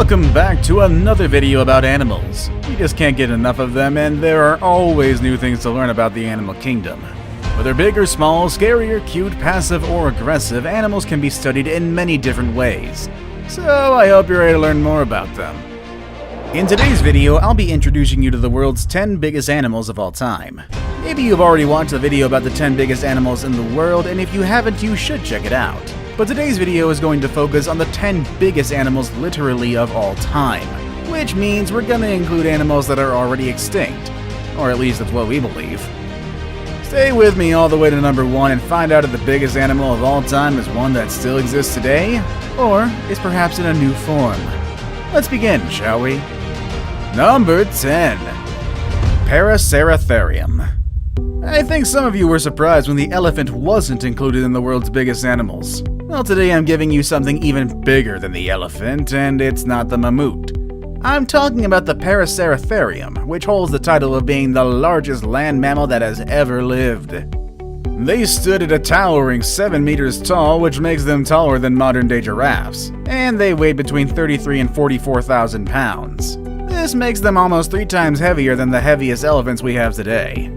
Welcome back to another video about animals. You just can't get enough of them, and there are always new things to learn about the animal kingdom. Whether big or small, scary or cute, passive or aggressive, animals can be studied in many different ways. So I hope you're ready to learn more about them. In today's video, I'll be introducing you to the world's 10 biggest animals of all time. Maybe you've already watched the video about the 10 biggest animals in the world, and if you haven't, you should check it out. But today's video is going to focus on the 10 biggest animals literally of all time, which means we're gonna include animals that are already extinct, or at least that's what we believe. Stay with me all the way to number 1 and find out if the biggest animal of all time is one that still exists today, or is perhaps in a new form. Let's begin, shall we? Number 10. Paraceratherium. I think some of you were surprised when the elephant wasn't included in the world's biggest animals. Well, today I'm giving you something even bigger than the elephant, and it's not the mammoth. I'm talking about the Paraceratherium, which holds the title of being the largest land mammal that has ever lived. They stood at a towering 7 meters tall, which makes them taller than modern-day giraffes, and they weighed between 33 and 44,000 pounds. This makes them almost 3 times heavier than the heaviest elephants we have today.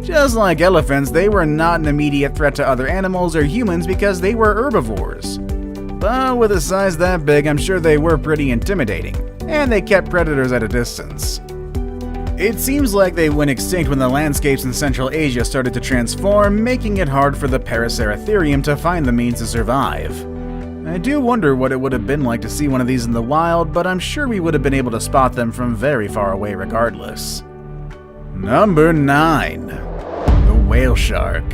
Just like elephants, they were not an immediate threat to other animals or humans because they were herbivores. But with a size that big, I'm sure they were pretty intimidating, and they kept predators at a distance. It seems like they went extinct when the landscapes in Central Asia started to transform, making it hard for the Paraceratherium to find the means to survive. I do wonder what it would have been like to see one of these in the wild, but I'm sure we would have been able to spot them from very far away regardless. Number 9. The whale shark.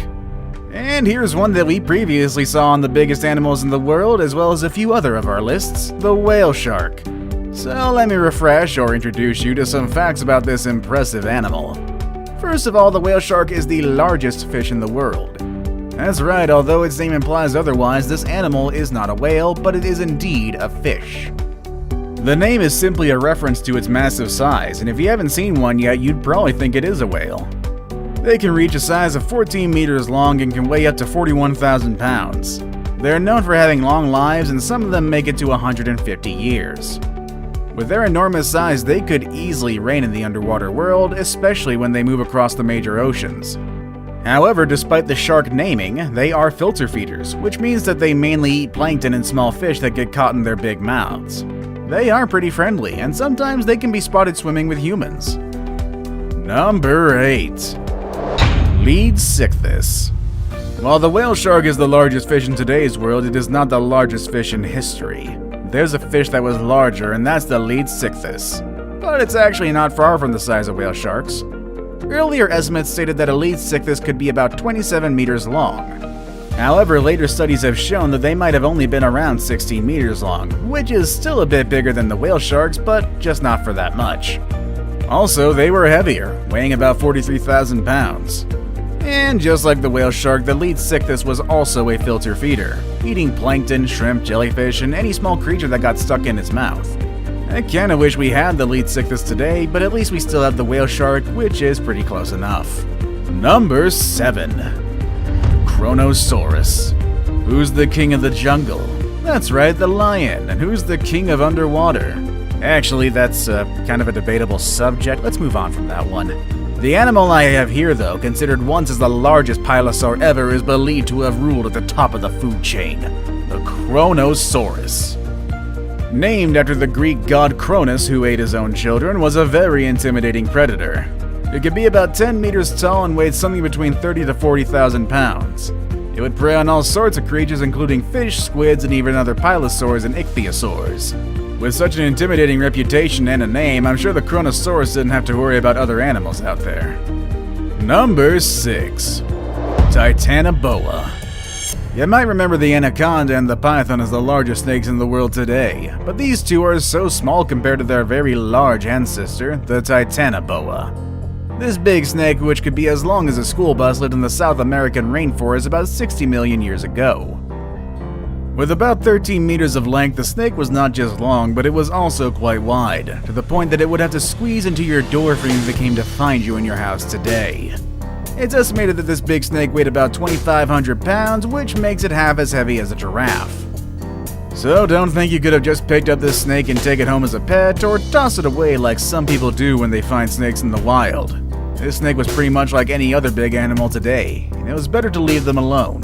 And here's one that we previously saw on the biggest animals in the world, as well as a few other of our lists, the whale shark. So let me refresh or introduce you to some facts about this impressive animal. First of all, the whale shark is the largest fish in the world. That's right, although its name implies otherwise, this animal is not a whale, but it is indeed a fish. The name is simply a reference to its massive size, and if you haven't seen one yet, you'd probably think it is a whale. They can reach a size of 14 meters long and can weigh up to 41,000 pounds. They're known for having long lives, and some of them make it to 150 years. With their enormous size, they could easily reign in the underwater world, especially when they move across the major oceans. However, despite the shark naming, they are filter feeders, which means that they mainly eat plankton and small fish that get caught in their big mouths. They are pretty friendly, and sometimes they can be spotted swimming with humans. Number 8. Leadsichthys. While the whale shark is the largest fish in today's world, it is not the largest fish in history. There's a fish that was larger, and that's the Leadsichthys. But it's actually not far from the size of whale sharks. Earlier estimates stated that a Leadsichthys could be about 27 meters long. However, later studies have shown that they might have only been around 16 meters long, which is still a bit bigger than the whale sharks, but just not for that much. Also, they were heavier, weighing about 43,000 pounds. And just like the whale shark, the Leadsichthys was also a filter feeder, eating plankton, shrimp, jellyfish, and any small creature that got stuck in its mouth. I kinda wish we had the Leadsichthys today, but at least we still have the whale shark, which is pretty close enough. Number 7. Kronosaurus. Who's the king of the jungle? That's right, the lion. And who's the king of underwater? Actually, that's kind of a debatable subject. Let's move on from that one. The animal I have here, though, considered once as the largest pilosaur ever, is believed to have ruled at the top of the food chain. The Kronosaurus. Named after the Greek god Cronus, who ate his own children, was a very intimidating predator. It could be about 10 meters tall and weighed something between 30 to 40,000 pounds. It would prey on all sorts of creatures, including fish, squids, and even other pilosaurs and ichthyosaurs. With such an intimidating reputation and a name, I'm sure the Kronosaurus didn't have to worry about other animals out there. Number 6. Titanoboa. You might remember the anaconda and the python as the largest snakes in the world today, but these two are so small compared to their very large ancestor, the Titanoboa. This big snake, which could be as long as a school bus, lived in the South American rainforest about 60 million years ago. With about 13 meters of length, the snake was not just long, but it was also quite wide, to the point that it would have to squeeze into your doorframe if it came to find you in your house today. It's estimated that this big snake weighed about 2,500 pounds, which makes it half as heavy as a giraffe. So don't think you could have just picked up this snake and take it home as a pet, or toss it away like some people do when they find snakes in the wild. This snake was pretty much like any other big animal today, and it was better to leave them alone.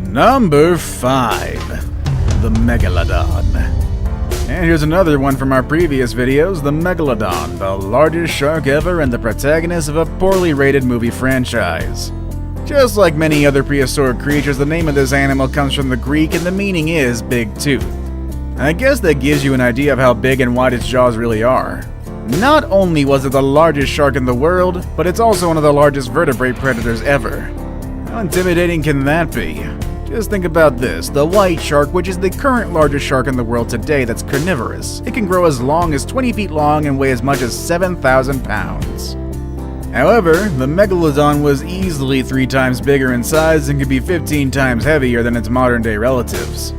Number 5. The Megalodon. And here's another one from our previous videos, the Megalodon, the largest shark ever and the protagonist of a poorly rated movie franchise. Just like many other prehistoric creatures, the name of this animal comes from the Greek and the meaning is big tooth. I guess that gives you an idea of how big and wide its jaws really are. Not only was it the largest shark in the world, but it's also one of the largest vertebrate predators ever. How intimidating can that be? Just think about this, the white shark, which is the current largest shark in the world today that's carnivorous. It can grow as long as 20 feet long and weigh as much as 7,000 pounds. However, the Megalodon was easily 3 times bigger in size and could be 15 times heavier than its modern-day relatives.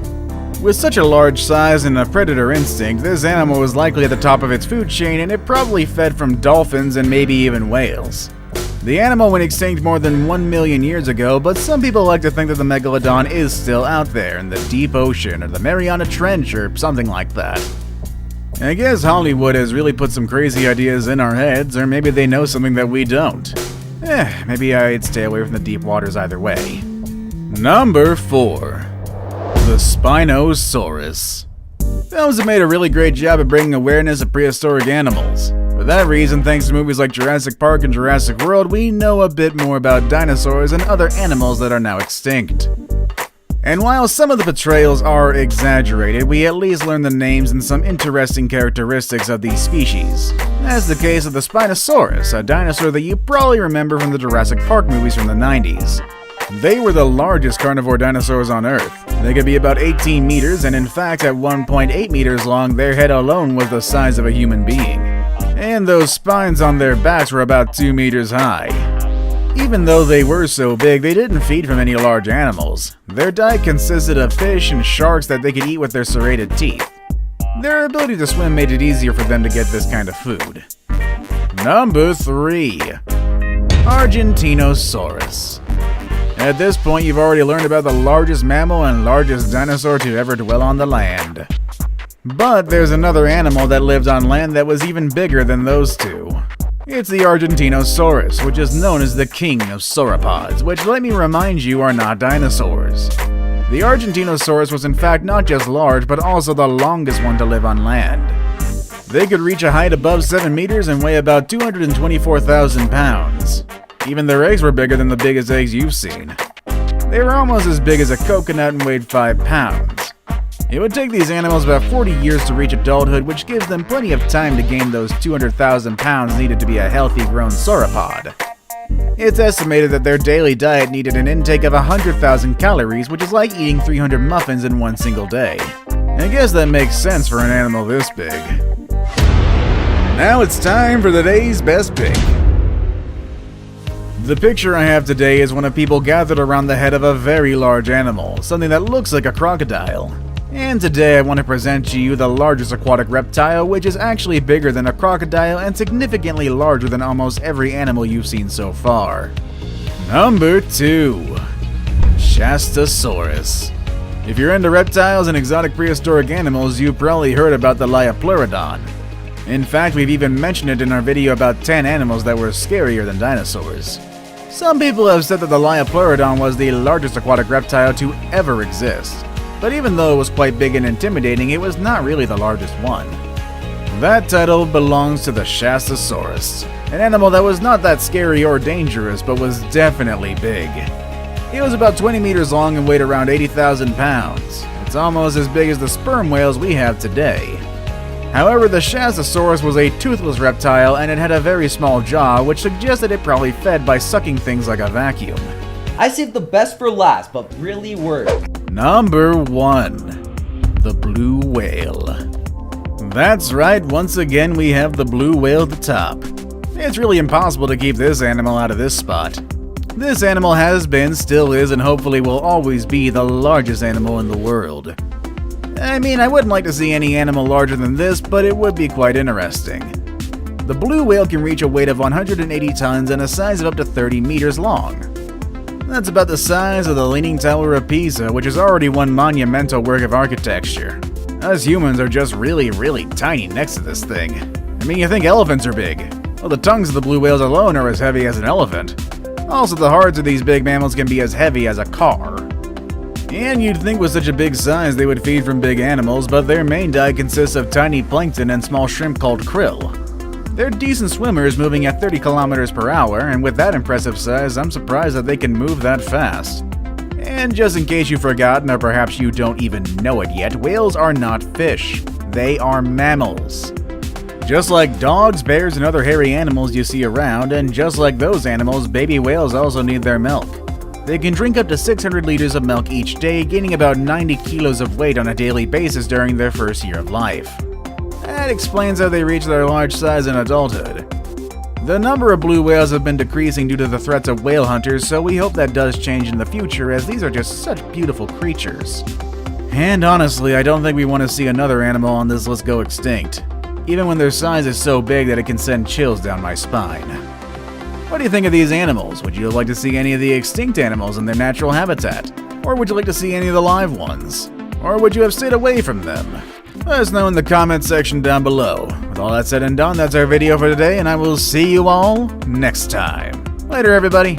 With such a large size and a predator instinct, this animal was likely at the top of its food chain and it probably fed from dolphins and maybe even whales. The animal went extinct more than 1 million years ago, but some people like to think that the Megalodon is still out there in the deep ocean or the Mariana Trench or something like that. I guess Hollywood has really put some crazy ideas in our heads, or maybe they know something that we don't. Maybe I'd stay away from the deep waters either way. Number 4. The Spinosaurus. Films have made a really great job of bringing awareness of prehistoric animals. For that reason, thanks to movies like Jurassic Park and Jurassic World, we know a bit more about dinosaurs and other animals that are now extinct. And while some of the portrayals are exaggerated, we at least learn the names and some interesting characteristics of these species. That's the case of the Spinosaurus, a dinosaur that you probably remember from the Jurassic Park movies from the 90s. They were the largest carnivore dinosaurs on Earth. They could be about 18 meters, and in fact at 1.8 meters long, their head alone was the size of a human being. And those spines on their backs were about 2 meters high. Even though they were so big, they didn't feed from any large animals. Their diet consisted of fish and sharks that they could eat with their serrated teeth. Their ability to swim made it easier for them to get this kind of food. Number 3. Argentinosaurus. At this point, you've already learned about the largest mammal and largest dinosaur to ever dwell on the land. But there's another animal that lived on land that was even bigger than those two. It's the Argentinosaurus, which is known as the king of sauropods, which, let me remind you, are not dinosaurs. The Argentinosaurus was in fact not just large, but also the longest one to live on land. They could reach a height above 7 meters and weigh about 224,000 pounds. Even their eggs were bigger than the biggest eggs you've seen. They were almost as big as a coconut and weighed 5 pounds. It would take these animals about 40 years to reach adulthood, which gives them plenty of time to gain those 200,000 pounds needed to be a healthy grown sauropod. It's estimated that their daily diet needed an intake of 100,000 calories, which is like eating 300 muffins in one single day. I guess that makes sense for an animal this big. Now it's time for the day's best pick. The picture I have today is one of people gathered around the head of a very large animal, something that looks like a crocodile. And today I want to present to you the largest aquatic reptile, which is actually bigger than a crocodile and significantly larger than almost every animal you've seen so far. Number 2. Shastasaurus. If you're into reptiles and exotic prehistoric animals, you've probably heard about the Liopleurodon. In fact, we've even mentioned it in our video about 10 animals that were scarier than dinosaurs. Some people have said that the Liopleurodon was the largest aquatic reptile to ever exist. But even though it was quite big and intimidating, it was not really the largest one. That title belongs to the Shastasaurus, an animal that was not that scary or dangerous, but was definitely big. It was about 20 meters long and weighed around 80,000 pounds. It's almost as big as the sperm whales we have today. However, the Shastasaurus was a toothless reptile and it had a very small jaw, which suggested it probably fed by sucking things like a vacuum. I saved the best for last, but really worked. Number 1. The blue whale. That's right, once again we have the blue whale at the top. It's really impossible to keep this animal out of this spot. This animal has been, still is, and hopefully will always be the largest animal in the world. I mean, I wouldn't like to see any animal larger than this, but it would be quite interesting. The blue whale can reach a weight of 180 tons and a size of up to 30 meters long. That's about the size of the Leaning Tower of Pisa, which is already one monumental work of architecture. Us humans are just really, really tiny next to this thing. I mean, you think elephants are big. Well, the tongues of the blue whales alone are as heavy as an elephant. Also, the hearts of these big mammals can be as heavy as a car. And you'd think with such a big size they would feed from big animals, but their main diet consists of tiny plankton and small shrimp called krill. They're decent swimmers, moving at 30 kilometers per hour, and with that impressive size, I'm surprised that they can move that fast. And just in case you've forgotten, or perhaps you don't even know it yet, whales are not fish. They are mammals. Just like dogs, bears, and other hairy animals you see around, and just like those animals, baby whales also need their milk. They can drink up to 600 liters of milk each day, gaining about 90 kilos of weight on a daily basis during their first year of life. That explains how they reach their large size in adulthood. The number of blue whales have been decreasing due to the threats of whale hunters, so we hope that does change in the future, as these are just such beautiful creatures. And honestly, I don't think we want to see another animal on this list go extinct, even when their size is so big that it can send chills down my spine. What do you think of these animals? Would you like to see any of the extinct animals in their natural habitat? Or would you like to see any of the live ones? Or would you have stayed away from them? Let us know in the comments section down below. With all that said and done, that's our video for today, and I will see you all next time. Later, everybody.